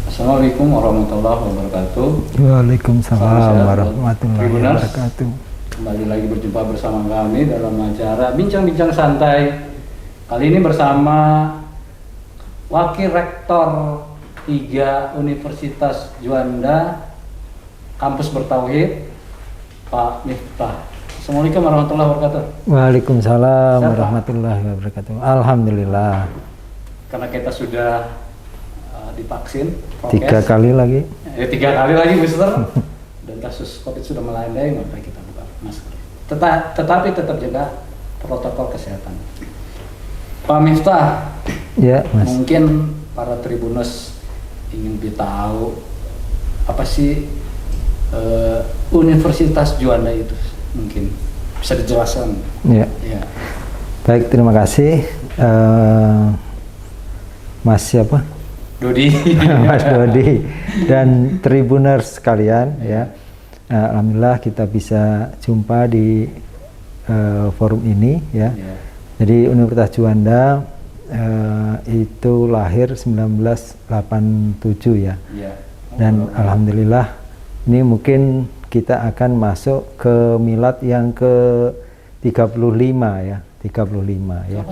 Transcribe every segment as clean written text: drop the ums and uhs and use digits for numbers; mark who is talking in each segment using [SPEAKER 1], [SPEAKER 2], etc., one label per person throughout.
[SPEAKER 1] Assalamualaikum warahmatullahi wabarakatuh.
[SPEAKER 2] Waalaikumsalam warahmatullahi wabarakatuh.
[SPEAKER 1] Kembali lagi berjumpa bersama kami dalam acara Bincang-Bincang Santai. Kali ini bersama Wakil Rektor 3 Universitas Juanda Kampus Bertauhid, Pak Miftah. Assalamualaikum warahmatullahi wabarakatuh.
[SPEAKER 2] Waalaikumsalam warahmatullahi wabarakatuh. Alhamdulillah.
[SPEAKER 1] Karena kita sudah divaksin,
[SPEAKER 2] 3 kali lagi.
[SPEAKER 1] 3 kali lagi booster. Dan kasus COVID sudah melandai, maka kita buka masker. Tetapi tetap jaga protokol kesehatan. Pak Miftah,
[SPEAKER 2] ya, Mas.
[SPEAKER 1] Mungkin para Tribuners ingin tahu apa sih Universitas Juanda itu, mungkin bisa dijelaskan.
[SPEAKER 2] Ya. Baik, terima kasih, Mas siapa?
[SPEAKER 1] Dodi.
[SPEAKER 2] Mas Dodi dan Tribuners sekalian, ya. Alhamdulillah kita bisa jumpa di forum ini, ya. Jadi Universitas Juanda itu lahir 1987, ya. Dan alhamdulillah ini mungkin kita akan masuk ke milad yang ke-35, ya. 35, ya.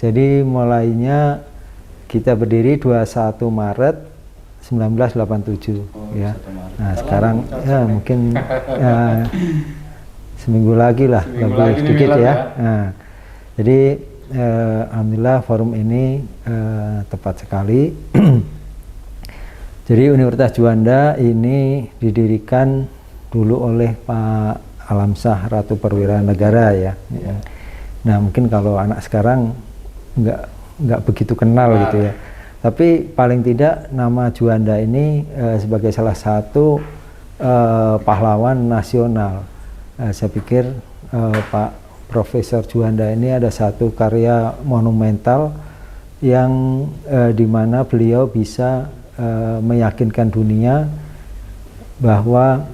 [SPEAKER 2] Jadi mulainya kita berdiri 21 Maret 1987, ya. Nah, sekarang ya mungkin seminggu lagi lah, lebih sedikit, ya. Nah, jadi alhamdulillah forum ini tepat sekali. Jadi Universitas Juanda ini didirikan dulu oleh Pak Alamsyah Ratu Perwira Negara, ya. Nah, mungkin kalau anak sekarang nggak begitu kenal gitu, ya. Tapi paling tidak nama Juanda ini sebagai salah satu pahlawan nasional. Saya pikir Pak Profesor Juanda ini ada satu karya monumental yang dimana beliau bisa meyakinkan dunia bahwa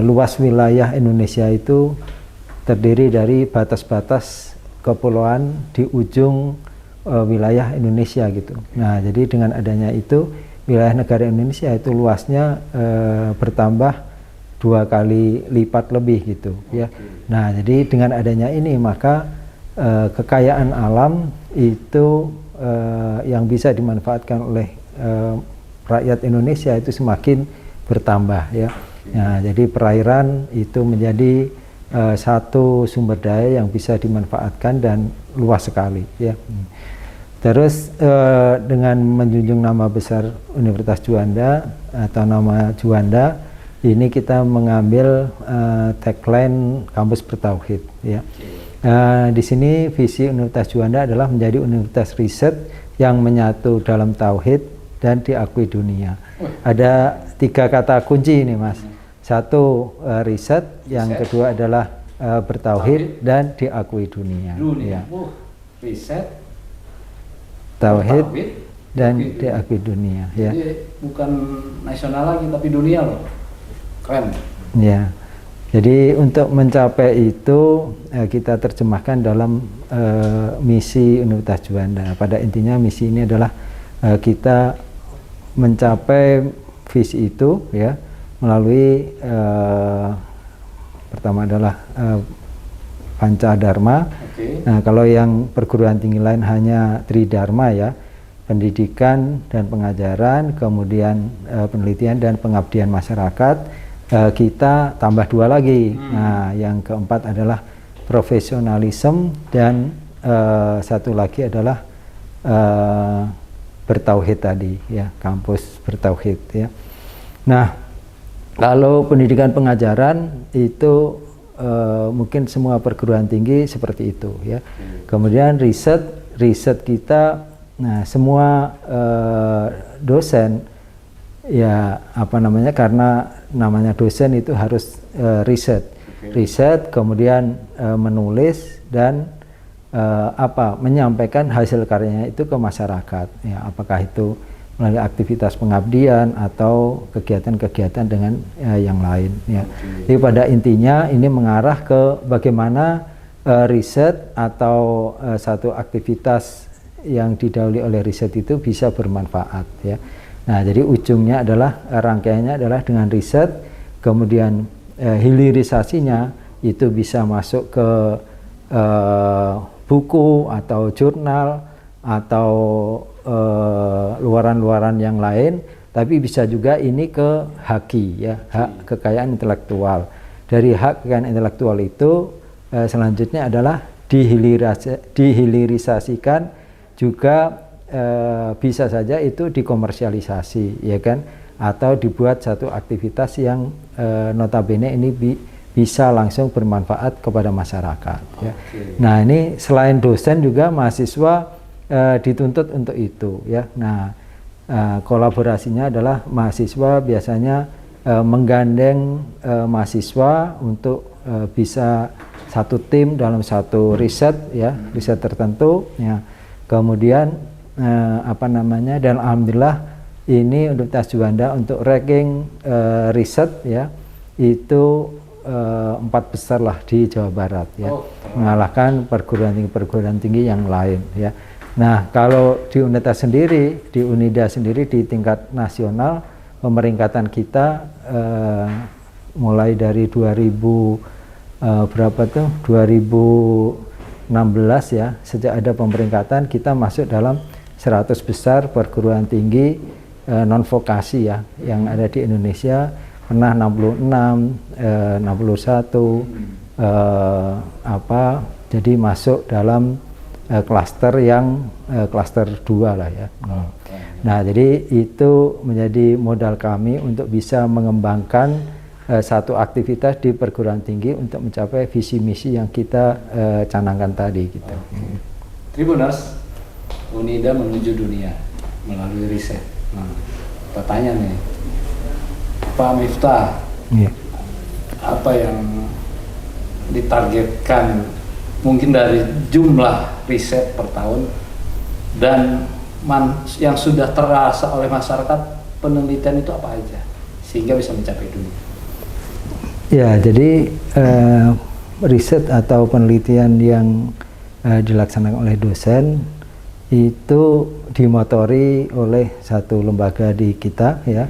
[SPEAKER 2] luas wilayah Indonesia itu terdiri dari batas-batas kepulauan di ujung wilayah Indonesia gitu. Nah, jadi dengan adanya itu wilayah negara Indonesia itu luasnya bertambah 2 kali lipat lebih gitu, ya. Nah, jadi dengan adanya ini maka kekayaan alam itu yang bisa dimanfaatkan oleh rakyat Indonesia itu semakin bertambah, ya. Nah, jadi perairan itu menjadi satu sumber daya yang bisa dimanfaatkan dan luas sekali, ya. Terus dengan menjunjung nama besar Universitas Juanda atau nama Juanda, ini kita mengambil tagline Kampus Bertauhid, ya. Di sini visi Universitas Juanda adalah menjadi universitas riset yang menyatu dalam tauhid dan diakui dunia. Ada 3 kata kunci ini, Mas. Satu, riset, yang kedua adalah bertauhid dan diakui dunia. Ya.
[SPEAKER 1] Riset,
[SPEAKER 2] tauhid dan diakui dunia. Ya.
[SPEAKER 1] Jadi bukan nasional lagi tapi dunia loh. Keren.
[SPEAKER 2] Ya. Jadi untuk mencapai itu kita terjemahkan dalam misi Universitas Juanda. Pada intinya misi ini adalah kita mencapai visi itu, ya, melalui pertama adalah Pancadharma. Nah, kalau yang perguruan tinggi lain hanya Tridharma, ya, pendidikan dan pengajaran, kemudian penelitian dan pengabdian masyarakat. Kita tambah 2 lagi. Nah, yang keempat adalah profesionalisme dan satu lagi adalah bertauhid tadi, ya, kampus bertauhid, ya. Nah, kalau pendidikan pengajaran itu mungkin semua perguruan tinggi seperti itu, ya. Kemudian riset kita, nah, semua dosen, ya, apa namanya, karena namanya dosen itu harus riset, kemudian menulis dan menyampaikan hasil karyanya itu ke masyarakat, ya, apakah itu melalui aktivitas pengabdian atau kegiatan-kegiatan dengan yang lain, ya. Jadi pada intinya ini mengarah ke bagaimana riset atau satu aktivitas yang didahului oleh riset itu bisa bermanfaat, ya. Nah, jadi ujungnya adalah rangkaiannya adalah dengan riset, kemudian hilirisasinya itu bisa masuk ke buku atau jurnal atau luaran-luaran yang lain, tapi bisa juga ini ke HAKI ya, hak kekayaan intelektual. Dari hak kekayaan intelektual itu selanjutnya adalah dihilirisasikan juga bisa saja itu dikomersialisasi ya kan, atau dibuat satu aktivitas yang notabene ini bisa langsung bermanfaat kepada masyarakat ya. Nah, ini selain dosen juga mahasiswa dituntut untuk itu ya. Nah, kolaborasinya adalah mahasiswa biasanya menggandeng mahasiswa untuk bisa satu tim dalam satu riset ya, riset tertentu ya. Kemudian dan alhamdulillah ini Universitas Juanda untuk ranking riset ya itu 4 besar lah di Jawa Barat ya, mengalahkan perguruan tinggi yang lain ya. Nah, kalau di Universitas sendiri, di Unida sendiri di tingkat nasional pemeringkatan kita mulai dari 2016 ya, sejak ada pemeringkatan kita masuk dalam 100 besar perguruan tinggi non vokasi ya yang ada di Indonesia, pernah 66, 61 jadi masuk dalam klaster yang klaster 2 lah ya. Nah, jadi itu menjadi modal kami untuk bisa mengembangkan satu aktivitas di perguruan tinggi untuk mencapai visi misi yang kita canangkan tadi gitu.
[SPEAKER 1] Tribuners, Unida menuju dunia melalui riset. Nah, pertanyaan nih, Pak Miftah, apa yang ditargetkan mungkin dari jumlah riset per tahun dan yang sudah terasa oleh masyarakat, penelitian itu apa aja sehingga bisa mencapai dunia?
[SPEAKER 2] Ya, jadi riset atau penelitian yang dilaksanakan oleh dosen itu dimotori oleh satu lembaga di kita ya,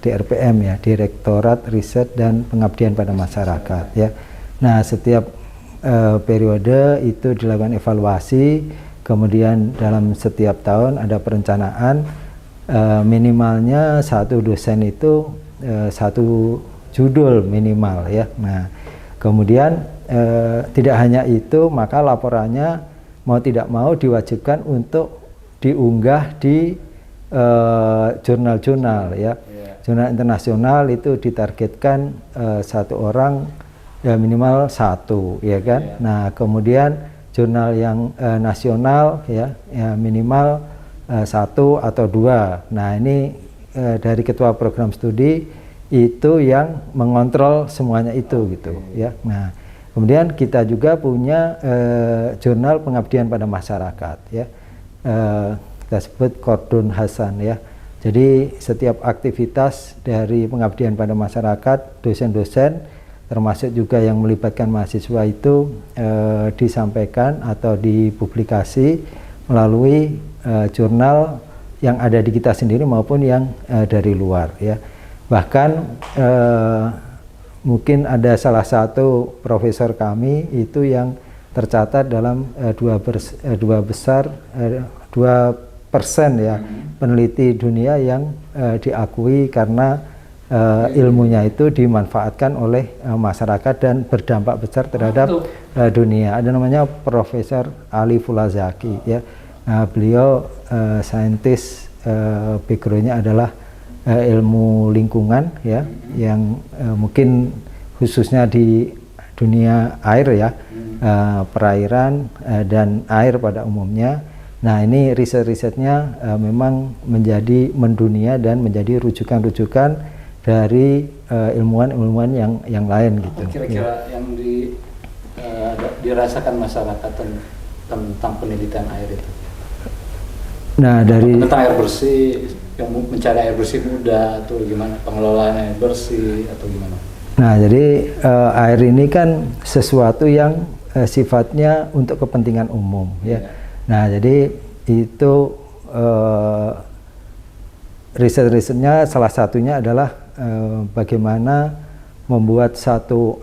[SPEAKER 2] DRPM ya, Direktorat Riset dan Pengabdian pada Masyarakat ya. Nah, setiap periode itu dilakukan evaluasi, kemudian dalam setiap tahun ada perencanaan minimalnya satu dosen itu satu judul minimal ya. Nah, kemudian tidak hanya itu, maka laporannya mau tidak mau diwajibkan untuk diunggah di jurnal-jurnal ya. Jurnal internasional itu ditargetkan satu orang ya minimal satu ya kan. Nah, kemudian jurnal yang nasional ya minimal 1 atau 2. Nah, ini dari ketua program studi itu yang mengontrol semuanya itu gitu ya. Nah, kemudian kita juga punya jurnal pengabdian pada masyarakat ya, kita sebut Kordun Hasan ya. Jadi setiap aktivitas dari pengabdian pada masyarakat, dosen-dosen termasuk juga yang melibatkan mahasiswa itu disampaikan atau dipublikasi melalui jurnal yang ada di kita sendiri maupun yang dari luar ya. Bahkan mungkin ada salah satu profesor kami itu yang tercatat dalam 2% ya peneliti dunia yang diakui karena ilmunya itu dimanfaatkan oleh masyarakat dan berdampak besar terhadap dunia. Ada namanya Profesor Ali Fulazaki ya. Beliau saintis, backgroundnya adalah ilmu lingkungan ya, yang mungkin khususnya di dunia air ya, perairan dan air pada umumnya. Nah, ini riset-risetnya memang menjadi mendunia dan menjadi rujukan-rujukan dari ilmuwan-ilmuwan yang lain gitu.
[SPEAKER 1] Kira-kira yang dirasakan masyarakat tentang penelitian air itu?
[SPEAKER 2] Nah, dari
[SPEAKER 1] tentang air bersih, yang mencari air bersih mudah atau gimana, pengelolaan air bersih atau gimana?
[SPEAKER 2] Nah, jadi air ini kan sesuatu yang sifatnya untuk kepentingan umum ya. Nah, jadi itu riset-risetnya salah satunya adalah bagaimana membuat satu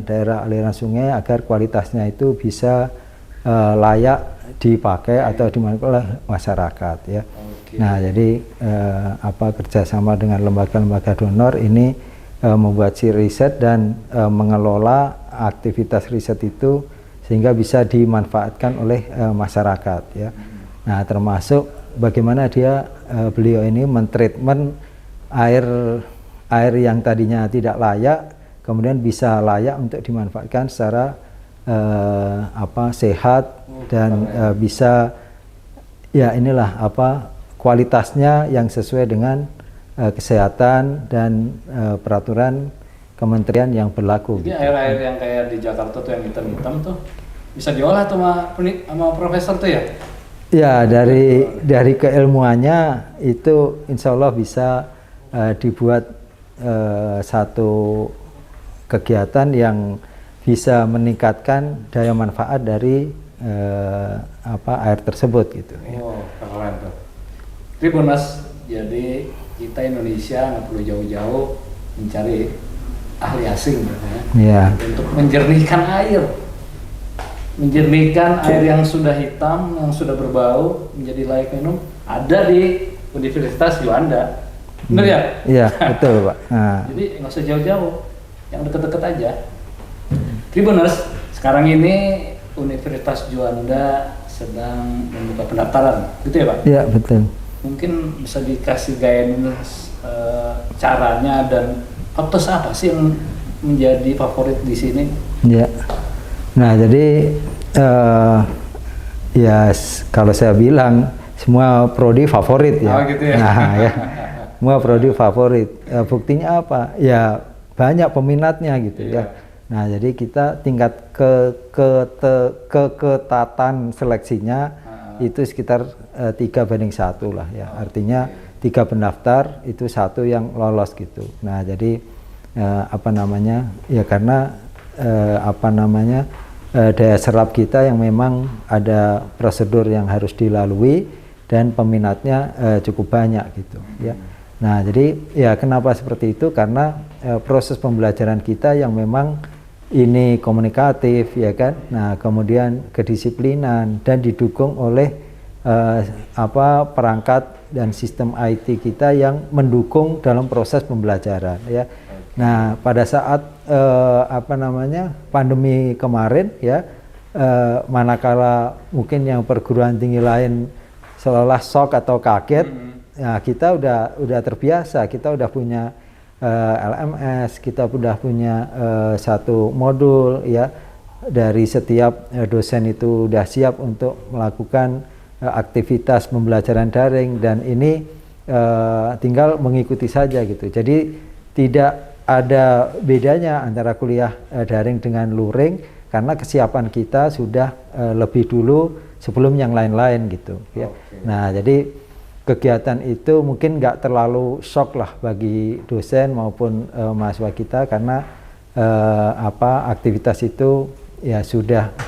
[SPEAKER 2] daerah aliran sungai agar kualitasnya itu bisa layak dipakai atau dimanfaatkan oleh masyarakat ya. Nah, jadi kerjasama dengan lembaga-lembaga donor ini membuat si riset dan mengelola aktivitas riset itu sehingga bisa dimanfaatkan oleh masyarakat ya. Nah, termasuk bagaimana beliau ini mentreatment air yang tadinya tidak layak kemudian bisa layak untuk dimanfaatkan secara sehat dan bisa ya inilah kualitasnya yang sesuai dengan kesehatan dan peraturan kementerian yang berlaku.
[SPEAKER 1] Jadi air-air yang kayak di Jakarta tuh yang hitam-hitam tuh bisa diolah tuh sama profesor tuh ya?
[SPEAKER 2] Ya, dari keilmuannya itu insya Allah bisa dibuat satu kegiatan yang bisa meningkatkan daya manfaat dari air tersebut gitu.
[SPEAKER 1] Oh, keren tuh. Tribuners, jadi kita Indonesia nggak perlu jauh-jauh mencari ahli asing
[SPEAKER 2] ya.
[SPEAKER 1] Untuk menjernihkan air yang sudah hitam, yang sudah berbau menjadi layak minum ada di Universitas Juanda. Benar ya?
[SPEAKER 2] Iya, betul Pak. Nah.
[SPEAKER 1] Jadi nggak usah jauh-jauh, yang deket-deket aja. Tribuners, sekarang ini Universitas Juanda sedang membuka pendaftaran, gitu ya Pak?
[SPEAKER 2] Iya, betul.
[SPEAKER 1] Mungkin bisa dikasih guidance caranya dan faktor apa sih yang menjadi favorit di sini?
[SPEAKER 2] Ya. Nah, jadi kalau saya bilang semua prodi favorit ya.
[SPEAKER 1] Oh, gitu ya.
[SPEAKER 2] Nah, ya. Semua prodi favorit. Buktinya apa? Ya banyak peminatnya gitu ya. Nah, jadi kita tingkat keketatan seleksinya itu sekitar 3:1 lah ya. Artinya 3 pendaftar itu 1 yang lolos gitu. Nah, jadi ya karena daya serap kita yang memang ada prosedur yang harus dilalui dan peminatnya cukup banyak gitu ya. Nah, jadi ya kenapa seperti itu? Karena proses pembelajaran kita yang memang ini komunikatif ya kan. Nah, kemudian kedisiplinan dan didukung oleh perangkat dan sistem IT kita yang mendukung dalam proses pembelajaran ya. Nah, pada saat pandemi kemarin ya, manakala mungkin yang perguruan tinggi lain seolah shock atau kaget, ya kita udah terbiasa, kita udah punya LMS, kita udah punya satu modul ya, dari setiap dosen itu udah siap untuk melakukan aktivitas pembelajaran daring dan ini tinggal mengikuti saja gitu. Jadi tidak ada bedanya antara kuliah daring dengan luring karena kesiapan kita sudah lebih dulu sebelum yang lain-lain gitu ya. Nah, jadi kegiatan itu mungkin nggak terlalu shock lah bagi dosen maupun mahasiswa kita karena aktivitas itu ya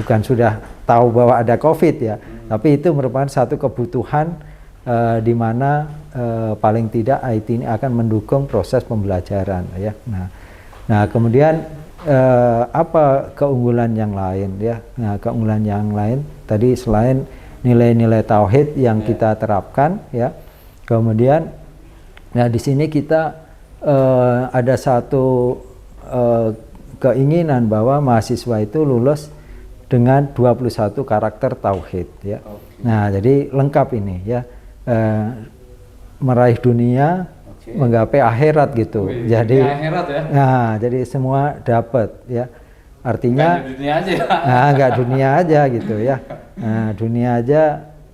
[SPEAKER 2] bukan sudah tahu bahwa ada COVID ya, tapi itu merupakan satu kebutuhan di mana paling tidak IT ini akan mendukung proses pembelajaran ya. Nah kemudian apa keunggulan yang lain ya? Nah, keunggulan yang lain tadi selain nilai-nilai tauhid yang kita terapkan ya, kemudian nah di sini kita ada satu keinginan bahwa mahasiswa itu lulus dengan 21 karakter tauhid ya. Nah, jadi lengkap ini ya. Meraih dunia, menggapai akhirat gitu. Jadi
[SPEAKER 1] akhirat ya.
[SPEAKER 2] Nah, jadi semua dapat ya. Artinya
[SPEAKER 1] Bukan dunia aja ya.
[SPEAKER 2] Nah, enggak dunia aja gitu ya. Nah, dunia aja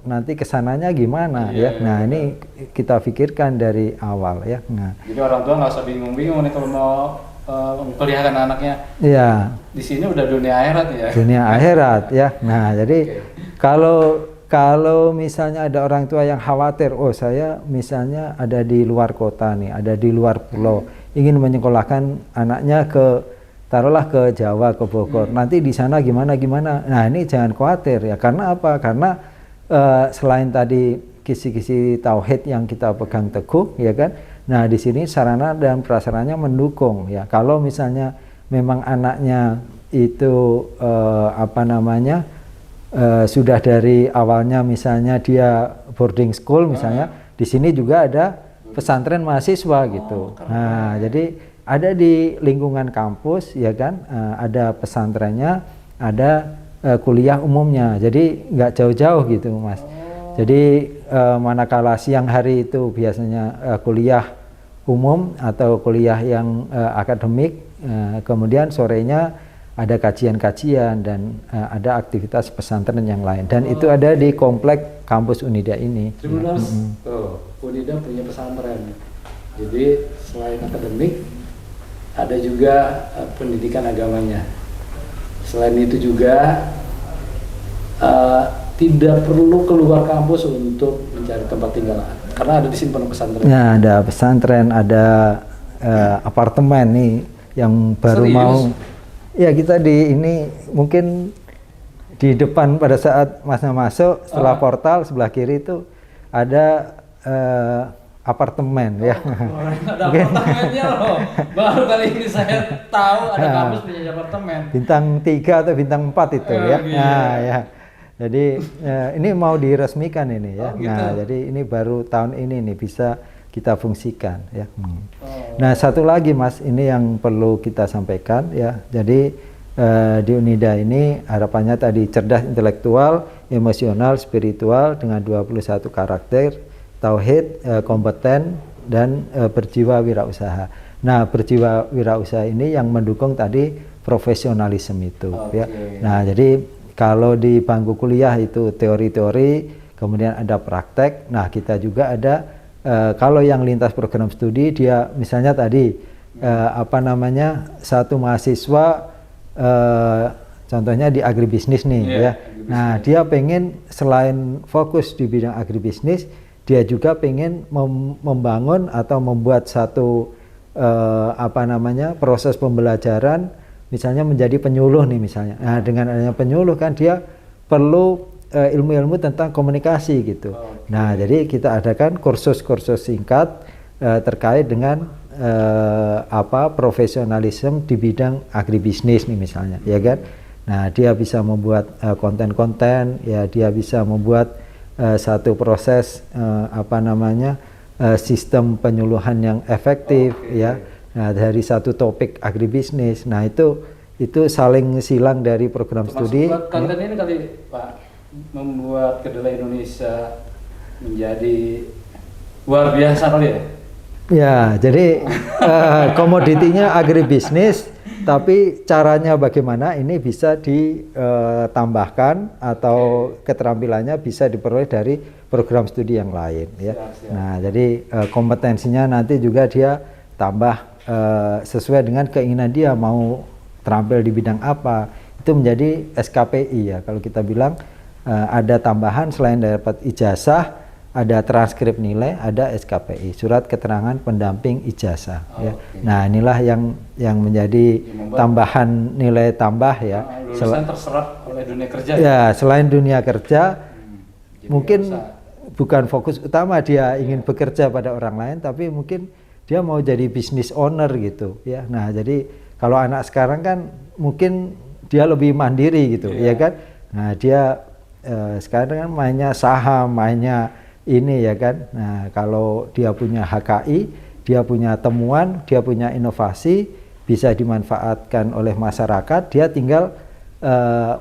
[SPEAKER 2] nanti kesananya gimana ya. Nah, ini kita pikirkan dari awal ya. Nah,
[SPEAKER 1] jadi orang tua nggak usah bingung-bingung nih kalau mau memperlihatkan anaknya.
[SPEAKER 2] Iya.
[SPEAKER 1] Di sini udah dunia akhirat ya.
[SPEAKER 2] Dunia akhirat ya. Nah, jadi kalau misalnya ada orang tua yang khawatir, oh saya misalnya ada di luar kota nih, ada di luar pulau, ingin menyekolahkan anaknya taruhlah ke Jawa, ke Bogor, nanti di sana gimana. Nah, ini jangan khawatir ya, karena apa? Karena selain tadi kisi-kisi tauhid yang kita pegang teguh, ya kan. Nah, di sini sarana dan prasarananya mendukung, ya. Kalau misalnya memang anaknya itu sudah dari awalnya misalnya dia boarding school misalnya, di sini juga ada pesantren mahasiswa gitu. Nah, jadi ada di lingkungan kampus, ya kan, ada pesantrennya, ada kuliah umumnya. Jadi nggak jauh-jauh gitu, Mas. Jadi manakala siang hari itu biasanya kuliah umum atau kuliah yang akademik, kemudian sorenya ada kajian-kajian dan ada aktivitas pesantren yang lain. Dan itu ada di komplek kampus Unida ini.
[SPEAKER 1] Tribuners, Unida punya pesantren. Jadi selain akademik, ada juga pendidikan agamanya. Selain itu juga tidak perlu keluar kampus untuk mencari tempat tinggal, karena ada di sini penuh pesantren.
[SPEAKER 2] Ya, ada pesantren, ada apartemen nih yang baru. Serius? Mau. Ya, kita di ini mungkin di depan pada saat Masnya masuk, setelah portal sebelah kiri itu ada apartemen, ya.
[SPEAKER 1] Ada apartemennya loh. Baru kali ini saya tahu ada kampus punya apartemen.
[SPEAKER 2] Bintang 3 atau bintang 4 itu, ya.
[SPEAKER 1] Gitu.
[SPEAKER 2] Nah, ya. Jadi ini mau diresmikan ini, ya.
[SPEAKER 1] Gitu.
[SPEAKER 2] Nah, jadi ini baru tahun ini nih bisa kita fungsikan, ya. Nah, satu lagi, Mas, ini yang perlu kita sampaikan, ya. Jadi di Unida ini harapannya tadi cerdas intelektual, emosional, spiritual dengan 21 karakter, tauhid, kompeten, dan berjiwa wirausaha. Nah, berjiwa wirausaha ini yang mendukung tadi profesionalisme itu, ya. Nah, jadi kalau di bangku kuliah itu teori-teori, kemudian ada praktek. Nah, kita juga ada kalau yang lintas program studi, dia misalnya tadi satu mahasiswa contohnya di agribisnis nih, ya. Agribisnis. Nah, dia pengen selain fokus di bidang agribisnis, dia juga pengen membangun atau membuat satu proses pembelajaran, misalnya menjadi penyuluh nih misalnya. Nah, dengan adanya penyuluh kan dia perlu ilmu-ilmu tentang komunikasi gitu. Nah, jadi kita adakan kursus-kursus singkat terkait dengan profesionalisme di bidang agribisnis nih misalnya, ya kan. Nah, dia bisa membuat konten-konten, ya, dia bisa membuat satu proses sistem penyuluhan yang efektif, ya. Nah, dari satu topik agribisnis. Nah, itu saling silang dari program studi.
[SPEAKER 1] Konten ini kali Pak membuat kedelai Indonesia menjadi luar biasa kali ya.
[SPEAKER 2] Ya, jadi komoditinya agribisnis, tapi caranya bagaimana ini bisa ditambahkan atau keterampilannya bisa diperoleh dari program studi yang lain, ya. Siap. Nah, jadi kompetensinya nanti juga dia tambah sesuai dengan keinginan dia mau terampil di bidang apa. Itu menjadi SKPI, ya. Kalau kita bilang ada tambahan selain dapat ijazah, ada transkrip nilai, ada SKPI, surat keterangan pendamping ijazah, ya. Nah, inilah yang menjadi tambahan nilai tambah, ya.
[SPEAKER 1] Lulusan terserap oleh dunia kerja.
[SPEAKER 2] Ya, selain dunia kerja, mungkin bukan fokus utama dia ingin bekerja pada orang lain, tapi mungkin dia mau jadi business owner gitu, ya. Nah, jadi kalau anak sekarang kan mungkin dia lebih mandiri gitu, ya kan. Nah, dia sekarang kan mainnya saham, mainnya ini, ya kan. Nah, kalau dia punya HKI, dia punya temuan, dia punya inovasi, bisa dimanfaatkan oleh masyarakat, dia tinggal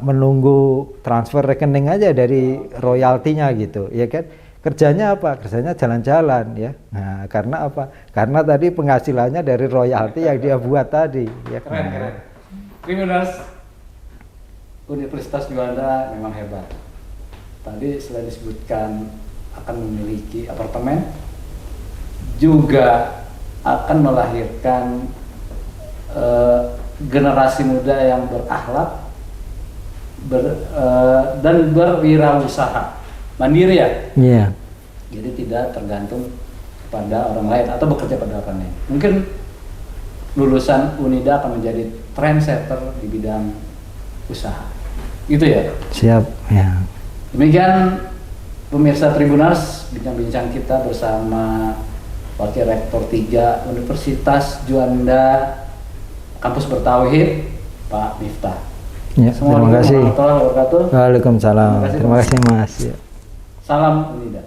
[SPEAKER 2] menunggu transfer rekening aja dari royaltinya gitu, ya kan. Kerjanya apa? Kerjanya jalan-jalan, ya. Nah, karena apa? Karena tadi penghasilannya dari royalti yang dia buat tadi, ya.
[SPEAKER 1] Keren. Tribuners, Universitas Juanda memang hebat. Tadi selain disebutkan akan memiliki apartemen, juga akan melahirkan generasi muda yang berakhlak dan berwirausaha, mandiri, ya.
[SPEAKER 2] Iya.
[SPEAKER 1] Jadi tidak tergantung pada orang lain atau bekerja pada orang lain. Mungkin lulusan Unida akan menjadi trendsetter di bidang usaha, gitu ya.
[SPEAKER 2] Siap, ya.
[SPEAKER 1] Demikian pemirsa Tribuners, bincang-bincang kita bersama Wakil Rektor 3 Universitas Juanda Kampus Bertauhid, Pak Miftah.
[SPEAKER 2] Ya, terima kasih.
[SPEAKER 1] Assalamualaikum warahmatullahi wabarakatuh.
[SPEAKER 2] Waalaikumsalam.
[SPEAKER 1] Terima kasih,
[SPEAKER 2] Terima kasih Mas. Ya.
[SPEAKER 1] Salam Unida.